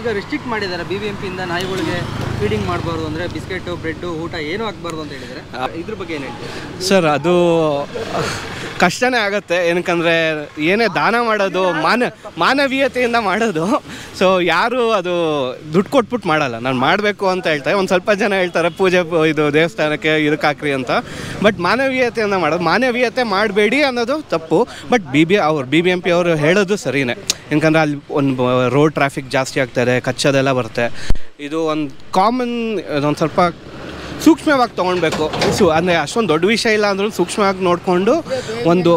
ಈಗ ರೆಸ್ಟ್ರಿಕ್ಟ್ ಮಾಡಿದ್ದಾರೆ BBMP ಇಂದ ನಾಯಿಗಳಿಗೆ ಫೀಡಿಂಗ್ ಮಾಡಬಾರ್ದು ಅಂದರೆ ಬಿಸ್ಕೆಟು ಬ್ರೆಡ್ಡು ಊಟ ಏನೂ ಹಾಕಬಾರ್ದು ಅಂತ ಹೇಳಿದರೆ ಇದ್ರ ಬಗ್ಗೆ ಏನು ಹೇಳ್ತೀವಿ ಸರ್? ಅದು ಕಷ್ಟನೇ ಆಗುತ್ತೆ. ಏನಕ್ಕಂದರೆ ಏನೇ ದಾನ ಮಾಡೋದು ಮಾನವೀಯತೆಯಿಂದ ಮಾಡೋದು. ಸೊ ಯಾರು ಅದು ದುಡ್ಡು ಕೊಟ್ಬಿಟ್ಟು ಮಾಡಲ್ಲ. ನಾನು ಮಾಡಬೇಕು ಅಂತ ಹೇಳ್ತಾರೆ. ಒಂದು ಸ್ವಲ್ಪ ಜನ ಹೇಳ್ತಾರೆ ಪೂಜೆ ಇದು ದೇವಸ್ಥಾನಕ್ಕೆ ಇದಕ್ಕೆ ಹಾಕ್ರಿ ಅಂತ. ಬಟ್ ಮಾನವೀಯತೆಯಿಂದ ಮಾಡೋದು, ಮಾನವೀಯತೆ ಮಾಡಬೇಡಿ ಅನ್ನೋದು ತಪ್ಪು. ಬಟ್ BBMP ಅವರು ಹೇಳೋದು ಸರಿಯೇ. ಯಾಕಂದರೆ ಅಲ್ಲಿ ಒಂದು ರೋಡ್ ಟ್ರಾಫಿಕ್ ಜಾಸ್ತಿ ಆಗ್ತದೆ, ಕಚ್ಚೋದೆಲ್ಲ ಬರುತ್ತೆ. ಇದು ಒಂದು ಕಾಮನ್, ಒಂದು ಸ್ವಲ್ಪ ಸೂಕ್ಷ್ಮವಾಗಿ ತೊಗೊಳ್ಬೇಕು. ಅಂದರೆ ಅಷ್ಟೊಂದು ದೊಡ್ಡ ವಿಷಯ ಇಲ್ಲ ಅಂದ್ರೂ ಸೂಕ್ಷ್ಮವಾಗಿ ನೋಡಿಕೊಂಡು ಒಂದು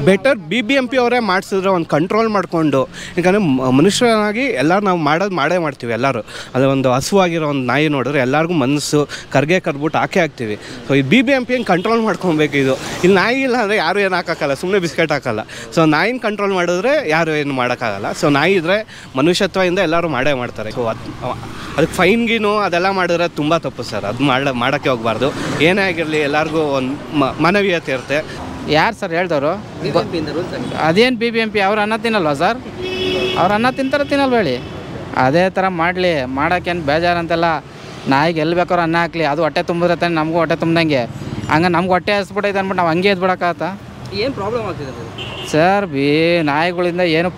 ಬೆಟರ್ BBMP ಅವರೇ ಮಾಡಿಸಿದ್ರೆ ಒಂದು ಕಂಟ್ರೋಲ್ ಮಾಡಿಕೊಂಡು. ಯಾಕಂದರೆ ಮನುಷ್ಯನಾಗಿ ಎಲ್ಲರೂ ನಾವು ಮಾಡೇ ಮಾಡ್ತೀವಿ ಎಲ್ಲರೂ. ಅದು ಒಂದು ಹಸುವಾಗಿರೋ ಒಂದು ನಾಯಿ ನೋಡಿದ್ರೆ ಎಲ್ಲರಿಗೂ ಮನಸ್ಸು ಕರ್ಬಿಟ್ಟು ಹಾಕ್ತೀವಿ. ಸೊ ಈ BBMP ಹೆಂಗೆ ಕಂಟ್ರೋಲ್ ಮಾಡ್ಕೊಬೇಕು. ಇಲ್ಲಿ ನಾಯಿ ಇಲ್ಲ ಅಂದರೆ ಯಾರು ಏನು ಹಾಕೋಕ್ಕಲ್ಲ, ಸುಮ್ಮನೆ ಬಿಸ್ಕೆಟ್ ಹಾಕಲ್ಲ. ಸೊ ನಾಯಿನ ಕಂಟ್ರೋಲ್ ಮಾಡಿದ್ರೆ ಯಾರು ಏನು ಮಾಡೋಕ್ಕಾಗಲ್ಲ. ಸೊ ನಾಯಿ ಇದ್ದರೆ ಮನುಷ್ಯತ್ವದಿಂದ ಎಲ್ಲರೂ ಮಾಡೇ ಮಾಡ್ತಾರೆ. ಸೊ ಅದಕ್ಕೆ ಫೈನ್ಗಿನೂ ಅದೆಲ್ಲ ಮಾಡಿದ್ರೆ ತುಂಬ ತಪ್ಪು ಸರ್. ಅದು ಮಾಡೋಕ್ಕೆ ಹೋಗಬಾರ್ದು. ಏನೇ ಆಗಿರಲಿ ಎಲ್ಲರಿಗೂ ಒಂದು ಮಾನವೀಯತೆ ಇರುತ್ತೆ. ಯಾರು ಸರ್ ಹೇಳ್ದವರು? ಅದೇನು BBMP ಅವ್ರು ಅನ್ನ ತಿನ್ನಲ್ವಾ ಸರ್? ಅವ್ರು ಅನ್ನ ತಿನ್ನಲ್ವ ಹೇಳಿ? ಅದೇ ಥರ ಮಾಡಲಿ. ಮಾಡೋಕ್ಕೇನು ಬೇಜಾರಂತೆಲ್ಲ. ನಾಯಿಗೆ ಎಲ್ಲಿ ಬೇಕಾದ್ರೂ ಅನ್ನ ಹಾಕ್ಲಿ, ಅದು ಹೊಟ್ಟೆ ತುಂಬಿದ್ರೆ ತಾನೆ ನಮಗೂ ಹೊಟ್ಟೆ ತುಂಬ್ದಂಗೆ. ಹಂಗೆ ನಮ್ಗೆ ಹೊಟ್ಟೆ ಹಸ್ಬಿಟ್ಟೈತೆ ಅಂದ್ಬಿಟ್ಟು ನಾವು ಹಂಗೆ ಎದ್ಬಿಡೋಕ್ಕಾಗತ್ತಾ? ಏನು ಪ್ರಾಬ್ಲಮ್ ಆಗ್ತಿದೆ ಸರ್? ನಾಯಿಗಳಿಂದ ಏನು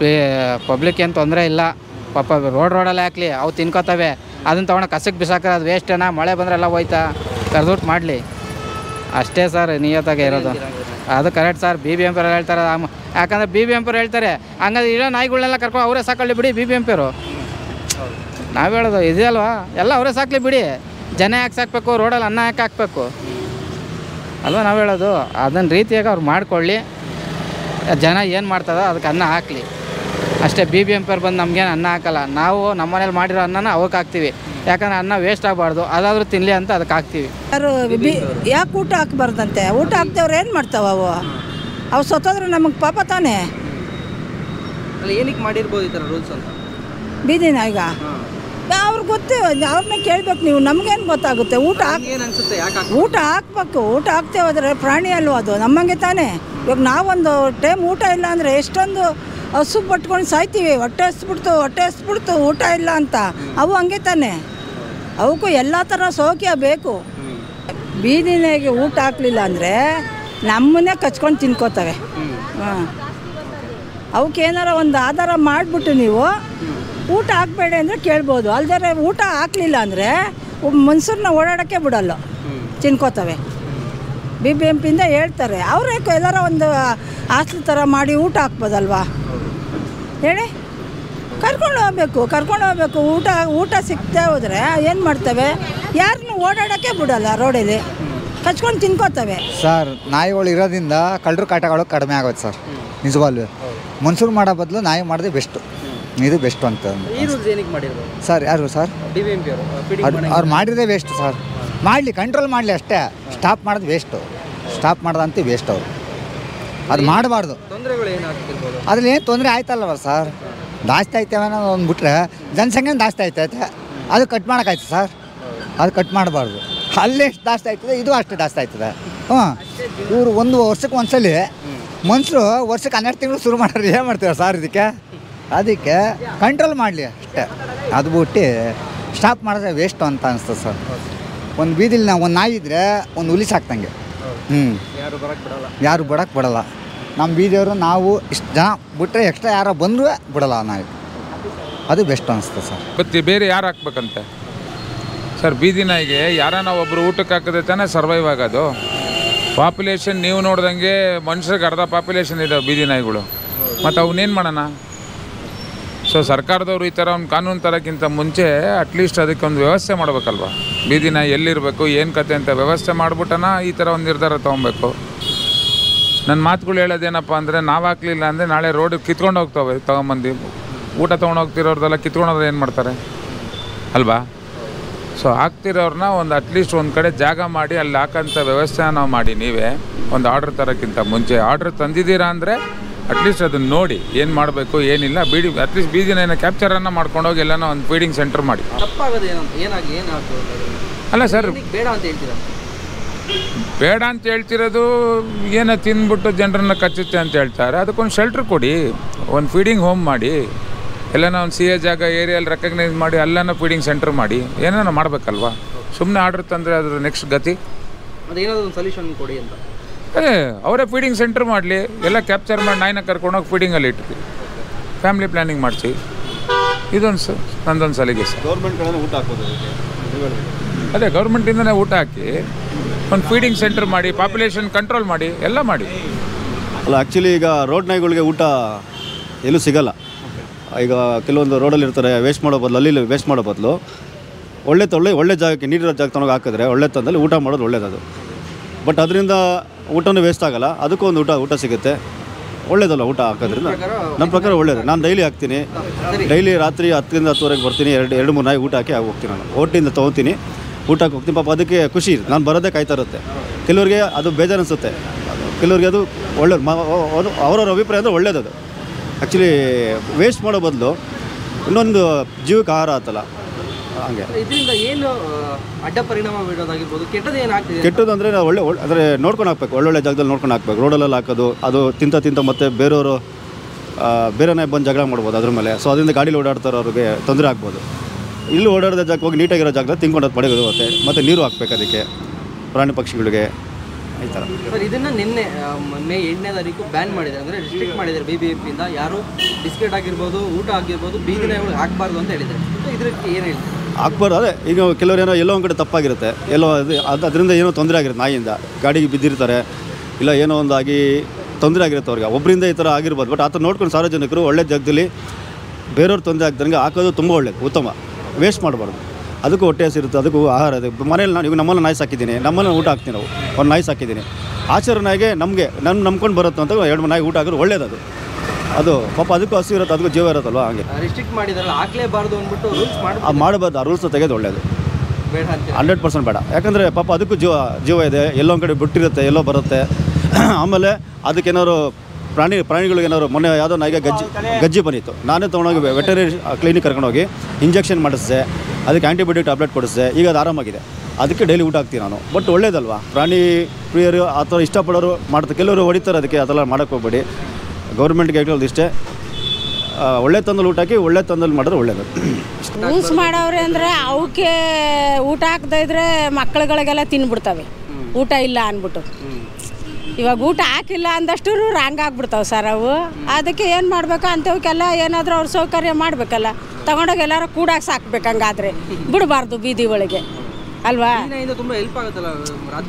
ಪಬ್ಲಿಕ್ ಏನು ತೊಂದರೆ ಇಲ್ಲ. ಪಾಪ ರೋಡಲ್ಲೇ ಹಾಕ್ಲಿ, ಅವು ತಿನ್ಕೋತವೆ. ಅದನ್ನು ತೊಗೊಂಡು ಕಸಕ್ಕೆ ಬಿಸಾಕ್ರೆ ಅದು ವೇಸ್ಟೇನಾ? ಮಳೆ ಬಂದರೆ ಎಲ್ಲ ಹೋಯ್ತಾ? ಕರೆದುಬಿಟ್ಟು ಮಾಡಲಿ ಅಷ್ಟೇ ಸರ್ ನಿಯತ್ತಾಗೆ ಇರೋದು. ಅದು ಕರೆಕ್ಟ್ ಸರ್. BBMP ಅವ್ರು ಹೇಳ್ತಾರೆ. ಯಾಕಂದರೆ BBMP ಅವ್ರು ಹೇಳ್ತಾರೆ ಹಂಗಾದ್ರೆ ಇರೋ ನಾಯಿಗಳನ್ನೆಲ್ಲ ಕರ್ಕೊಂಡು ಅವರೇ ಸಾಕೊಳ್ಳಿ ಬಿಡಿ. BBMP ಅವರು ನಾವು ಹೇಳೋದು ಇದೆ ಅಲ್ವಾ? ಎಲ್ಲ ಅವರೇ ಸಾಕಲಿ ಬಿಡಿ. ಜನ ಯಾಕೆ ಸಾಕಬೇಕು? ರೋಡಲ್ಲಿ ಅನ್ನ ಯಾಕೆ ಹಾಕಬೇಕು ಅಲ್ವಾ ನಾವು ಹೇಳೋದು? ಅದನ್ನು ರೀತಿಯಾಗಿ ಅವ್ರು ಮಾಡ್ಕೊಳ್ಳಿ. ಜನ ಏನು ಮಾಡ್ತದೋ ಅದಕ್ಕೆ ಅನ್ನ ಹಾಕಲಿ ಅಷ್ಟೇ. BBMP ಅವ್ರು ಬಂದು ನಮಗೇನು ಅನ್ನ ಹಾಕಲ್ಲ. ನಾವು ನಮ್ಮ ಮನೇಲಿ ಮಾಡಿರೋ ಅನ್ನನ ಅವಕ್ಕೆ ಹಾಕ್ತೀವಿ. ಯಾಕಂದರೆ ಅನ್ನ ವೇಸ್ಟ್ ಆಗಬಾರ್ದು, ಅದಾದರೂ ತಿನ್ನಲಿ ಅಂತ ಅದಕ್ಕೆ ಹಾಕ್ತೀವಿ. ಯಾಕೆ ಊಟ ಹಾಕ್ಬಾರ್ದಂತೆ? ಊಟ ಹಾಕ್ತೇವ್ರು ಏನು ಮಾಡ್ತಾವ? ಅವು ಸತ್ತೋದ್ರೆ ನಮಗೆ ಪಾಪ ತಾನೇ. ಏನಕ್ಕೆ ಮಾಡಿರ್ಬೋದು ಈ ಥರ ರೂಲ್ಸ್ ಅಂತ? ಬೀದಿನ ಈಗ ಅವ್ರಿಗೆ ಗೊತ್ತೇ, ಅವ್ರನ್ನ ಕೇಳ್ಬೇಕು ನೀವು. ನಮಗೇನು ಗೊತ್ತಾಗುತ್ತೆ? ಊಟ ಹಾಕ್ಬೇಕು. ಊಟ ಹಾಕ್ತೇ ಹೋದರೆ ಪ್ರಾಣಿ ಅಲ್ವ ಅದು? ನಮ್ಮಂಗೆ ತಾನೇ. ಇವಾಗ ನಾವೊಂದು ಟೈಮ್ ಊಟ ಇಲ್ಲ ಅಂದರೆ ಎಷ್ಟೊಂದು ಹಸು ಪಟ್ಕೊಂಡು ಸಾಯ್ತೀವಿ. ಹೊಟ್ಟೆ ಹಸ್ಬಿಡ್ತು ಊಟ ಇಲ್ಲ ಅಂತ. ಅವು ಹಂಗೆ ತಾನೆ. ಅವಕ್ಕೂ ಎಲ್ಲ ಥರ ಸೌಖ್ಯ ಬೇಕು. ಬೀದಿನಾಗೆ ಊಟ ಹಾಕ್ಲಿಲ್ಲ ಅಂದರೆ ನಮ್ಮನ್ನೇ ಕಚ್ಕೊಂಡು ತಿನ್ಕೋತವೆ. ಅವಕ್ಕೇನಾರ ಒಂದು ಆಧಾರ ಮಾಡಿಬಿಟ್ಟು ನೀವು ಊಟ ಹಾಕಬೇಡಿ ಅಂದರೆ ಕೇಳ್ಬೋದು. ಅಲ್ದರೆ ಊಟ ಹಾಕ್ಲಿಲ್ಲ ಅಂದರೆ ಮನುಷ್ಯರನ್ನ ಓಡಾಡೋಕ್ಕೆ ಬಿಡಲ್ಲ, ತಿನ್ಕೋತವೆ. BBMPಯಿಂದ ಹೇಳ್ತಾರೆ. ಅವರೇ ಎಲ್ಲಾರ ಒಂದು ಹಾಸ್ಟೆಲ್ ಥರ ಮಾಡಿ ಊಟ ಹಾಕ್ಬೋದಲ್ವಾ ಹೇಳಿ? ಕರ್ಕೊಂಡು ಹೋಗ್ಬೇಕು. ಊಟ ಸಿಗ್ತಾ ಹೋದರೆ ಏನು ಮಾಡ್ತವೆ? ಯಾರನ್ನೂ ಓಡಾಡೋಕ್ಕೆ ಬಿಡಲ್ಲ. ರೋಡಲ್ಲಿ ಕಚ್ಕೊಂಡು ತಿನ್ಕೋತವೆ. ಸರ್, ನಾಯಿಗಳು ಇರೋದ್ರಿಂದ ಕಳ್ಳರು ಕಾಟಗಳು ಕಡಿಮೆ ಆಗೋದು ಸರ್. ನಿಜವಾಗ್ಲೂ ಮನುಷ್ಯರು ಮಾಡೋ ಬದಲು ನಾಯಿ ಮಾಡೋದೇ ಬೆಸ್ಟು. ಇದು ಬೆಸ್ಟು ಅಂತ ಸರ್. ಯಾರು ಸರ್? ಅವ್ರು ಮಾಡಿರೋದೇ ವೇಸ್ಟು ಸರ್. ಮಾಡಲಿ, ಕಂಟ್ರೋಲ್ ಮಾಡಲಿ ಅಷ್ಟೇ. ಸ್ಟಾಪ್ ಮಾಡೋದು ವೇಸ್ಟು. ಸ್ಟಾಪ್ ಮಾಡೋದಂತೂ ವೇಸ್ಟ್ ಅವರು. ಅದು ಮಾಡಬಾರ್ದು. ಅದ್ರಲ್ಲಿ ಏನು ತೊಂದರೆ ಆಯ್ತಲ್ವ ಸರ್? ಜಾಸ್ತಿ ಆಯ್ತೇವೆ ಅನ್ನೋದು ಒಂದು ಬಿಟ್ರೆ ಜನಸಂಖ್ಯೆ ಜಾಸ್ತಿ ಆಯ್ತೈತೆ. ಅದು ಕಟ್ ಮಾಡೋಕ್ಕಾಯ್ತು ಸರ್? ಅದು ಕಟ್ ಮಾಡಬಾರ್ದು. ಅಲ್ಲೇ ಎಷ್ಟು ಜಾಸ್ತಿ ಆಯ್ತದೆ, ಇದು ಅಷ್ಟು ಜಾಸ್ತಿ ಆಯ್ತದೆ. ಇವರು ಒಂದು ವರ್ಷಕ್ಕೆ ಒಂದ್ಸಲಿ ಮನುಷ್ಯರು ವರ್ಷಕ್ಕೆ 12 ತಿಂಗಳು ಶುರು ಮಾಡೋರು ಏನು ಮಾಡ್ತಾರೆ ಸರ್? ಅದಕ್ಕೆ ಕಂಟ್ರೋಲ್ ಮಾಡಲಿ ಅಷ್ಟೇ. ಅದು ಬಿಟ್ಟು ಸ್ಟಾಪ್ ಮಾಡಿದ್ರೆ ವೇಸ್ಟು ಅಂತ ಅನಿಸ್ತದೆ ಸರ್. ಒಂದು ಬೀದಿಲಿ ನಾವು ಒಂದು ನಾಯಿ ಇದ್ದರೆ ಒಂದು ಹುಲಿ ಸಾಕ್ತಂಗೆ. ಯಾರು ಬಡಕ್ಕೆ ಬಿಡಲ್ಲ. ನಮ್ಮ ಬೀದಿಯವರು ನಾವು ಇಷ್ಟು ಜನ ಬಿಟ್ಟರೆ ಎಕ್ಸ್ಟ್ರಾ ಯಾರೋ ಬಂದರೂ ಬಿಡಲ್ಲ ನಾಯಿ. ಅದು ಬೆಸ್ಟ್ ಅನಿಸ್ತದೆ ಸರ್. ಗೊತ್ತಿ ಬೇರೆ ಯಾರು ಹಾಕ್ಬೇಕಂತೆ ಸರ್? ಬೀದಿ ನಾಯಿಗೆ ಯಾರನ್ನ ಒಬ್ಬರು ಊಟಕ್ಕೆ ಹಾಕಿದ್ರೆ ತಾನೇ ಸರ್ವೈವ್ ಆಗೋದು. ಪಾಪ್ಯುಲೇಷನ್ ನೀವು ನೋಡ್ದಂಗೆ ಮನುಷ್ಯರಿಗೆ ಅರ್ಧ ಪಾಪ್ಯುಲೇಷನ್ ಇದಾವೆ ಬೀದಿ ನಾಯಿಗಳು. ಮತ್ತು ಅವನ್ನೇನು ಮಾಡೋಣ? ಸೊ ಸರ್ಕಾರದವರು ಈ ಥರ ಒಂದು ಕಾನೂನು ತರೋಕ್ಕಿಂತ ಮುಂಚೆ ಅಟ್ಲೀಸ್ಟ್ ಅದಕ್ಕೆ ಒಂದು ವ್ಯವಸ್ಥೆ ಮಾಡಬೇಕಲ್ವ? ಬೀದಿ ನಾಯಿ ಎಲ್ಲಿರಬೇಕು, ಏನು ಕತೆ ಅಂತ ವ್ಯವಸ್ಥೆ ಮಾಡಿಬಿಟ್ಟನ ಈ ಥರ ಒಂದು ನಿರ್ಧಾರ ತೊಗೊಬೇಕು. ನನ್ನ ಮಾತುಗಳು ಹೇಳೋದೇನಪ್ಪ ಅಂದರೆ, ನಾವು ಹಾಕ್ಲಿಲ್ಲ ಅಂದರೆ ನಾಳೆ ರೋಡಿಗೆ ಕಿತ್ಕೊಂಡು ಹೋಗ್ತವೆ. ತೊಗೊಂಬಂದು ಊಟ ತೊಗೊಂಡು ಹೋಗ್ತಿರೋರ್ದೆಲ್ಲ ಕಿತ್ಕೊಂಡೋದ್ರೆ ಏನು ಮಾಡ್ತಾರೆ ಅಲ್ವಾ? ಸೊ ಹಾಕ್ತಿರೋರನ್ನ ಒಂದು ಅಟ್ಲೀಸ್ಟ್ ಒಂದು ಕಡೆ ಜಾಗ ಮಾಡಿ ಅಲ್ಲಿ ಹಾಕೋಂಥ ವ್ಯವಸ್ಥೆ ನಾವು ಮಾಡಿ. ನೀವೇ ಒಂದು ಆರ್ಡ್ರ್ ತರೋಕ್ಕಿಂತ ಮುಂಚೆ ಆರ್ಡ್ರ್ ತಂದಿದ್ದೀರಾ ಅಂದರೆ ಅಟ್ಲೀಸ್ಟ್ ಅದನ್ನು ನೋಡಿ ಏನು ಮಾಡಬೇಕು ಏನಿಲ್ಲ. ಅಟ್ಲೀಸ್ಟ್ ಬೀದಿನ ಕ್ಯಾಪ್ಚರನ್ನು ಮಾಡ್ಕೊಂಡೋಗಿ ಎಲ್ಲನೋ ಒಂದು ಫೀಡಿಂಗ್ ಸೆಂಟರ್ ಮಾಡಿ. ಅಲ್ಲ ಸರ್, ಬೇಡ ಅಂತ ಹೇಳ್ತಿರೋದು ಏನೋ ತಿಂದ್ಬಿಟ್ಟು ಜನರನ್ನ ಕಚ್ಚುತ್ತೆ ಅಂತ ಹೇಳ್ತಾರೆ. ಅದಕ್ಕೊಂದು ಶೆಲ್ಟ್ರ್ ಕೊಡಿ, ಒಂದು ಫೀಡಿಂಗ್ ಹೋಮ್ ಮಾಡಿ. ಎಲ್ಲನ ಒಂದು ಸಿ ಎ ಜಾಗ ಏರಿಯಲ್ಲಿ ರೆಕಗ್ನೈಸ್ ಮಾಡಿ ಅಲ್ಲನ ಫೀಡಿಂಗ್ ಸೆಂಟರ್ ಮಾಡಿ ಏನೇನೋ ಮಾಡಬೇಕಲ್ವಾ. ಸುಮ್ಮನೆ ಆರ್ಡ್ರ್ ತಂದರೆ ಅದ್ರ ನೆಕ್ಸ್ಟ್ ಗತಿ. ಅದೇನಾದ್ರು ಒಂದು ಸೊಲ್ಯೂಷನ್ ಕೊಡಿ ಅಂತ. ಅವರೇ ಫೀಡಿಂಗ್ ಸೆಂಟರ್ ಮಾಡಲಿ, ಎಲ್ಲ ಕ್ಯಾಪ್ಚರ್ ಮಾಡಿ ನಾಯಿನ ಕರ್ಕೊಂಡೋಗಿ ಫೀಡಿಂಗಲ್ಲಿ ಇಟ್ಟು ಫ್ಯಾಮಿಲಿ ಪ್ಲ್ಯಾನಿಂಗ್ ಮಾಡಿಸಿ. ಇದೊಂದು ನಂದೊಂದು ಸಲಿಗೆ ಸರ್. ಗೌರ್ಮೆಂಟ್ ಕಡೆ ಊಟ ಹಾಕೋದು, ಅದೇ ಗೌರ್ಮೆಂಟಿಂದನೇ ಊಟ ಹಾಕಿ ಒಂದು ಫೀಡಿಂಗ್ ಸೆಂಟರ್ ಮಾಡಿ, ಪಾಪ್ಯುಲೇಷನ್ ಕಂಟ್ರೋಲ್ ಮಾಡಿ, ಎಲ್ಲ ಮಾಡಿ. ಅಲ್ಲ ಆ್ಯಕ್ಚುಲಿ ಈಗ ರೋಡ್ ನಾಯಿಗಳಿಗೆ ಊಟ ಎಲ್ಲೂ ಸಿಗಲ್ಲ. ಈಗ ಕೆಲವೊಂದು ರೋಡಲ್ಲಿ ಇರ್ತಾರೆ, ವೇಸ್ಟ್ ಮಾಡೋ ಬದಲು ಅಲ್ಲಿ ವೇಸ್ಟ್ ಮಾಡೋ ಬದಲು ಒಳ್ಳೆ ಜಾಗಕ್ಕೆ ನೀರಿರೋ ಜಾಗ ತೊಗೊಂಡು ಹಾಕಿದ್ರೆ ಒಳ್ಳೆ ತಂದಲ್ಲಿ ಊಟ ಮಾಡೋದು ಒಳ್ಳೇದದು. ಬಟ್ ಅದರಿಂದ ಊಟನೂ ವೇಸ್ಟ್ ಆಗೋಲ್ಲ, ಅದಕ್ಕೂ ಒಂದು ಊಟ ಸಿಗುತ್ತೆ. ಒಳ್ಳೇದಲ್ಲ ಊಟ ಹಾಕೋದ್ರಿಂದ ನಮ್ಮ ಪ್ರಕಾರ ಒಳ್ಳೇದು. ನಾನು ಡೈಲಿ ಹಾಕ್ತೀನಿ, ಡೈಲಿ ರಾತ್ರಿ 10ರಿಂದ 10:30 ಬರ್ತೀನಿ. 2-3 ನಾಯಿ ಊಟ ಹಾಕಿ ಹೋಗ್ತೀನಿ. ನಾನು ಹೋಟ್ಲಿಂದ ತೊಗೊತೀನಿ, ಊಟಕ್ಕೆ ಹೋಗ್ತೀನಿ. ಪಾಪ ಅದಕ್ಕೆ ಖುಷಿ ಇರುತ್ತೆ, ನಾನು ಬರೋದೇ ಕಾಯ್ತಾ ಇರುತ್ತೆ. ಕೆಲವರಿಗೆ ಅದು ಬೇಜಾರು ಅನಿಸುತ್ತೆ, ಕೆಲವರಿಗೆ ಅದು ಒಳ್ಳೇದು. ಅದು ಅವರವ್ರ ಅಭಿಪ್ರಾಯ ಅಂದರೆ ಒಳ್ಳೇದದು. ಆ್ಯಕ್ಚುಲಿ ವೇಸ್ಟ್ ಮಾಡೋ ಬದಲು ಇನ್ನೊಂದು ಜೀವಕ್ಕೆ ಆಹಾರ ಆತಲ್ಲ, ಹಂಗೆ. ಇದರಿಂದ ಏನು ಅಡ್ಡ ಪರಿಣಾಮ ಬೀಳೋದಾಗಿರ್ಬೋದು, ಕೆಟ್ಟದ್ದು ಏನಾಗ್ತಿದೆ? ಕೆಟ್ಟದ್ದು ಅಂದರೆ ನಾವು ಅಂದರೆ ನೋಡ್ಕೊಂಡು ಹಾಕ್ಬೇಕು, ಒಳ್ಳೊಳ್ಳೆ ಜಾಗದಲ್ಲಿ ನೋಡ್ಕೊಂಡು ಹಾಕ್ಬೇಕು. ರೋಡಲ್ಲೆಲ್ಲ ಹಾಕೋದು, ಅದು ತಿಂತ ಮತ್ತು ಬೇರೆಯವರು ಬೇರೆನೇ ಬಂದು ಜಗಳ ಮಾಡ್ಬೋದು ಅದ್ರ ಮೇಲೆ. ಸೊ ಅದರಿಂದ ಗಾಡೀಲಿ ಓಡಾಡ್ತಾರೋ ಅವ್ರಿಗೆ ತೊಂದರೆ ಆಗ್ಬೋದು. ಇಲ್ಲಿ ಓಡಾಡೋದ ಜಾಗಕ್ಕೆ ಹೋಗಿ ನೀಟಾಗಿರೋ ಜಾಗದಲ್ಲಿ ತಿನ್ಕೊಂಡು ಪಡೆಯೋದು ಹೋಗುತ್ತೆ. ಮತ್ತು ನೀರು ಹಾಕ್ಬೇಕು ಅದಕ್ಕೆ, ಪ್ರಾಣಿ ಪಕ್ಷಿಗಳಿಗೆ, ಈ ಥರ. ಸರ್, ಇದನ್ನು ನಿನ್ನೆ ಮೇ 8ನೇ ತಾರೀಕು ಬ್ಯಾನ್ ಮಾಡಿದ್ದಾರೆ, ಅಂದರೆ ರಿಸ್ಟ್ರಿಕ್ಟ್ ಮಾಡಿದ್ದಾರೆ BBMP-ಯಿಂದ. ಯಾರು ಬಿಸ್ಕೆಟ್ ಆಗಿರ್ಬೋದು, ಊಟ ಆಗಿರ್ಬೋದು, ಬೀದಿ ನಾಯಿಗಳು ಹಾಕಬಾರ್ದು ಅಂತ ಹೇಳಿದ್ದಾರೆ. ಇದಕ್ಕೆ ಏನು ಹೇಳ್ತೀವಿ? ಹಾಕ್ಬಾರ್ದು. ಅದೇ ಈಗ ಕೆಲವರು ಎಲ್ಲೋ ಒಂದು ಕಡೆ ತಪ್ಪಾಗಿರುತ್ತೆ, ಎಲ್ಲೋ ಅದರಿಂದ ಏನೋ ತೊಂದರೆ ಆಗಿರುತ್ತೆ. ನಾಯಿಯಿಂದ ಗಾಡಿಗೆ ಬಿದ್ದಿರ್ತಾರೆ, ಇಲ್ಲ ಏನೋ ಒಂದು ಆಗಿ ತೊಂದರೆ ಆಗಿರುತ್ತೆ ಅವ್ರಿಗೆ. ಒಬ್ಬರಿಂದ ಈ ಥರ ಆಗಿರ್ಬೋದು. ಬಟ್ ಆ ಥರ ನೋಡ್ಕೊಂಡು ಸಾರ್ವಜನಿಕರು ಒಳ್ಳೆ ಜಾಗದಲ್ಲಿ ಬೇರೆಯವ್ರು ತೊಂದರೆ ಆಗ್ದಂಗೆ ಹಾಕೋದು ತುಂಬ ಒಳ್ಳೇದು, ಉತ್ತಮ. ವೇಸ್ಟ್ ಮಾಡಬಾರ್ದು. ಅದಕ್ಕೂ ಹೊಟ್ಟೆ ಹಸಿರುತ್ತೆ, ಅದಕ್ಕೂ ಆಹಾರ ಇದೆ. ಮನೇಲಿ ನಾನು ಈಗ ನಮ್ಮಲ್ಲಿ ನಾಯಿ ಸಾಕಿದ್ದೀನಿ, ನಮ್ಮಲ್ಲಿ ಊಟ ಹಾಕ್ತೀನಿ. ನಾವು ಒಂದು ನಾಯಿ ಸಾಕಿದ್ದೀನಿ, ಆಚರಣೆಗೆ ನಮಗೆ ನಂಬ್ಕೊಂಡು ಬರುತ್ತೆ ಅಂತ 2-3 ನಾಯಿ ಊಟ ಹಾಕಿದ್ರೆ ಒಳ್ಳೇದು. ಅದು ಪಾಪ ಅದಕ್ಕೂ ಹಸಿ ಇರುತ್ತೆ, ಅದಕ್ಕೂ ಜೀವ ಇರುತ್ತಲ್ವ, ಹಂಗೆ. ರಿಸ್ಟ್ರಿಕ್ಟ್ ಮಾಡಿದಾರಲ್ಲ, ಹಾಕಲೇಬಾರ್ದು ಅಂದ್ಬಿಟ್ಟು ರೂಲ್ಸ್ ಮಾಡಬಾರ್ದು. ಆ ರೂಲ್ಸ್ ತೆಗೆದು ಒಳ್ಳೇದು, ಬೇಡ ಅಂತ 100% ಬೇಡ. ಯಾಕಂದರೆ ಪಾಪ ಅದಕ್ಕೂ ಜೀವ ಇದೆ, ಎಲ್ಲೋ ಒಂದು ಕಡೆ ಬಿಟ್ಟಿರುತ್ತೆ, ಎಲ್ಲೋ ಬರುತ್ತೆ. ಆಮೇಲೆ ಅದಕ್ಕೇನಾದ್ರು ಪ್ರಾಣಿಗಳಿಗೆ ಏನಾದ್ರು ಮೊನ್ನೆ ಯಾವುದೋ ನಾಯಿಗೆ ಗಜ್ಜಿ ಬಂದಿತ್ತು. ನಾನೇ ತೊಗೊಂಡೋಗಿ ವೆಟರ್ನರಿ ಕ್ಲಿನಿಕ್ ಕರ್ಕೊಂಡೋಗಿ ಇಂಜೆಕ್ಷನ್ ಮಾಡಿಸಿದೆ, ಅದಕ್ಕೆ ಆ್ಯಂಟಿಬಯೋಟಿಕ್ ಟ್ಯಾಬ್ಲೆಟ್ ಕೊಡಿಸಿದೆ. ಈಗ ಅದು ಆರಾಮಾಗಿದೆ. ಅದಕ್ಕೆ ಡೈಲಿ ಊಟ ಹಾಕ್ತೀನಿ ನಾನು. ಬಟ್ ಒಳ್ಳೇದಲ್ವಾ, ಪ್ರಾಣಿ ಪ್ರಿಯರು ಆ ಥರ ಇಷ್ಟಪಡೋರು ಮಾಡ್ತಾರೆ. ಕೆಲವರು ಹೊಡಿತಾರೆ, ಅದಕ್ಕೆ ಅದೆಲ್ಲ ಮಾಡೋಕ್ಕೆ ಹೋಗ್ಬೇಡಿ. ಗೌರ್ಮೆಂಟ್ಗೆ ಹೇಳೋದು ಇಷ್ಟೇ, ಒಳ್ಳೆ ತಂದಲ್ಲಿ ಊಟ ಹಾಕಿ ಒಳ್ಳೆ ತಂದಲ್ಲಿ ಮಾಡಿದ್ರೆ ಒಳ್ಳೇದು. ರೂಲ್ಸ್ ಮಾಡವ್ರೆ ಅಂದರೆ ಅವಕ್ಕೆ ಊಟ ಹಾಕದೇ ಇದ್ರೆ ಮಕ್ಕಳುಗಳಿಗೆಲ್ಲ ತಿನ್ಬಿಡ್ತವೆ, ಊಟ ಇಲ್ಲ ಅಂದ್ಬಿಟ್ಟು. ಇವಾಗ ಊಟ ಹಾಕಿಲ್ಲ ಅಂದಷ್ಟು ರಾಂಗ್ ಆಗ್ಬಿಡ್ತಾವೆ ಸರ್ ಅವು. ಅದಕ್ಕೆ ಏನು ಮಾಡಬೇಕು ಅಂಥವಕ್ಕೆಲ್ಲ ಏನಾದರೂ ಅವ್ರ ಸೌಕರ್ಯ ಮಾಡಬೇಕಲ್ಲ, ತಗೊಂಡೋಗಿ ಎಲ್ಲರೂ ಕೂಡಾಗಿ ಸಾಕ್ಬೇಕು. ಹಂಗಾದ್ರೆ ಬಿಡಬಾರ್ದು ಬೀದಿ ಒಳಗೆ ಅಲ್ವಾ. ತುಂಬ ಹೆಲ್ಪ್ ಆಗುತ್ತಲ್ಲ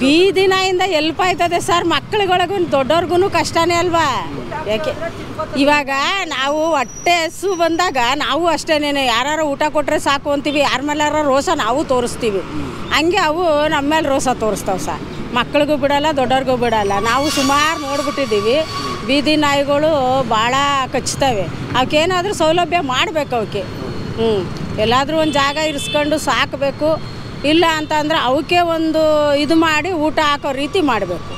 ಬೀದಿ ನಾಯಿಂದ ಹೆಲ್ಪ್ ಆಯ್ತದೆ ಸರ್. ಮಕ್ಕಳುಗಳಿಗೂ ದೊಡ್ಡವ್ರಿಗೂ ಕಷ್ಟನೇ ಅಲ್ವಾ. ಯಾಕೆ ಇವಾಗ ನಾವು ಹೊಟ್ಟೆ ಹಸು ಬಂದಾಗ ನಾವು ಅಷ್ಟೇನೇನೆ, ಯಾರು ಊಟ ಕೊಟ್ಟರೆ ಸಾಕು ಅಂತೀವಿ, ಯಾರ ಮೇಲಾರ ರೋಸ ನಾವು ತೋರಿಸ್ತೀವಿ. ಹಂಗೆ ಅವು ನಮ್ಮ ಮೇಲೆ ರೋಸ ತೋರಿಸ್ತಾವೆ ಸರ್. ಮಕ್ಕಳಿಗೂ ಬಿಡಲ್ಲ, ದೊಡ್ಡವ್ರಿಗೂ ಬಿಡಲ್ಲ. ನಾವು ಸುಮಾರು ನೋಡ್ಬಿಟ್ಟಿದ್ದೀವಿ, ಬೀದಿ ನಾಯಿಗಳು ಭಾಳ ಕಚ್ತವೆ. ಅವಕ್ಕೇನಾದರೂ ಸೌಲಭ್ಯ ಮಾಡಬೇಕು ಅವಕ್ಕೆ. ಎಲ್ಲಾದರೂ ಒಂದು ಜಾಗ ಇರಿಸ್ಕೊಂಡು ಸಾಕಬೇಕು. ಇಲ್ಲ ಅಂತಂದರೆ ಅವಕ್ಕೆ ಒಂದು ಇದು ಮಾಡಿ ಊಟ ಹಾಕೋ ರೀತಿ ಮಾಡಬೇಕು.